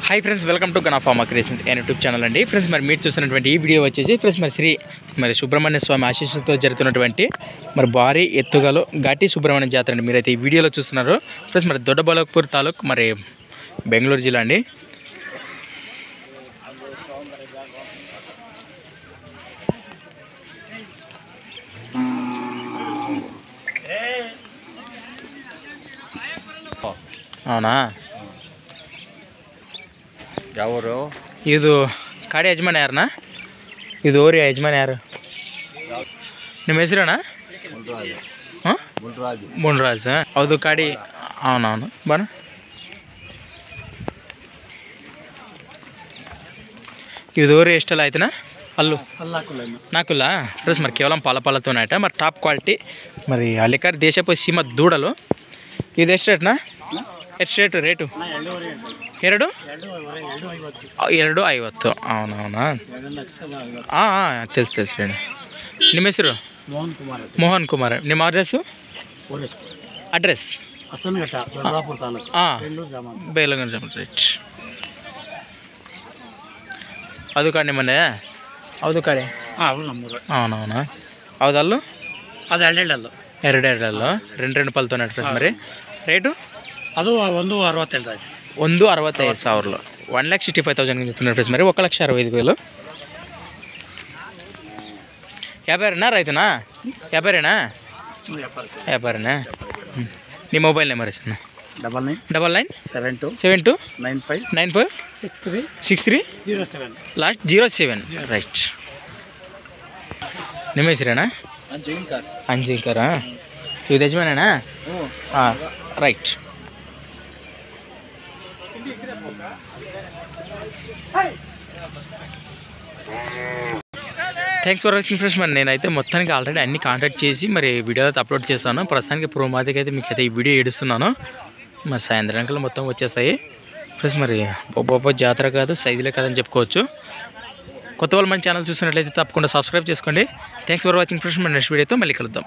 hi friends welcome to गना pharma creations and YouTube channel अंडी friends मरी मीर चूस्तुन्नटुवंटि ई video वच्चेसी friends मरी श्री मरी सुब्रह्मण्य स्वामी आशीस्सुलतो जरुगुతున్నటువంటి मरी भारी एत्तुगलो घाटी सुब्रह्मण्य जातर अंडी मीरैते ई वीडियोलो चूस्तुन्नारु फ्रेंड्स मरी दोड्डबल्लापुर तालूक मरी बेंगळूरु जिल्ला अंडी అవునా ಯಾವರು ಇದು ಕಾಡಿ ಯಜಮಾನ ಯಾರಣ್ಣ ಇದು ಓರಿ ಯಜಮಾನ ಯಾರು ನಿಮ್ಮ ಹೆಸರಣ್ಣ ಹಾಂ ಮುನ್ರಾಜ್ ಹೌದು ಕಾಡಿ ಅವನವನು ಬಣ ఇది ఓరి ఎಷ್ಟలా అయితేనా అల్లు నాకుల ప్లస్ మరి కేవలం పాలతోనేట మరి టాప్ క్వాలిటీ మరి అలికారి దేశపు సీమ దూడలు ఇది ಎಷ್ಟು ರೇಟ್ನಾ ಎಷ್ಟು ರೇಟು ಎರಡು 250 అవునవునా తెలుసు రండి ನಿಮ್ಮ ಹೆಸರು ಮೋಹನ್ ಕುಮಾರ್ ನಿಮ್ಮ ಅಡ್ರೆಸ್ ಬೇಲಗಂಜ ರೈಟ್ ಅದು ಕಾಡಿ ನಿಮ್ಮನೆ ಹೌದು ಕಾಡಿ అవునవునా ಹೌದಲ್ಲು ಅದು ಎರಡೆರಡಲ್ಲು రెండు పళ్ళతోనే ఫ్రెండ్స్ మరి రేటు ಅದು 165 165,000 1,65,000 చెప్తున్నారు ఫ్రెండ్స్ మరి 1,65,000 వ్యాపారేనా రైతునా వ్యాపారేనా నీ మొబైల్ నెంబర్ ఇస్తాను 9972959563 లాస్ట్ 07 రైట్ ನಿಮ್ಮ ಹೆಸರೇನಾ ಅಂಜಿಂಕರಾ ಇದು ಯಜಮಾನೇನಾ right thanks for watching friends మరి నేనైతే మొత్తానికి ఆల్రెడీ అన్ని కాంటాక్ట్ చేసి మరి వీడియోలో అప్లోడ్ చేస్తాను ప్రస్తుతానికి ప్రోమాదికి అయితే మీకు అయితే ఈ వీడియో ఎడుస్తున్నాను మరి సాయంత్రానికల్లా మొత్తం వచ్చేస్తాయి ఫ్రెండ్స్ మరి బొబ్బ జాతర కాదు సైజులే కాదని చెప్పుకోవచ్చు కొత్త వాళ్ళు మన ఛానల్ చూసినట్లయితే తప్పకుండా సబ్స్క్రైబ్ చేసుకోండి థ్యాంక్స్ ఫర్ వాచింగ్ ఫ్రెండ్స్ మరి నెక్స్ట్ వీడియోతో మళ్ళీ కలుద్దాం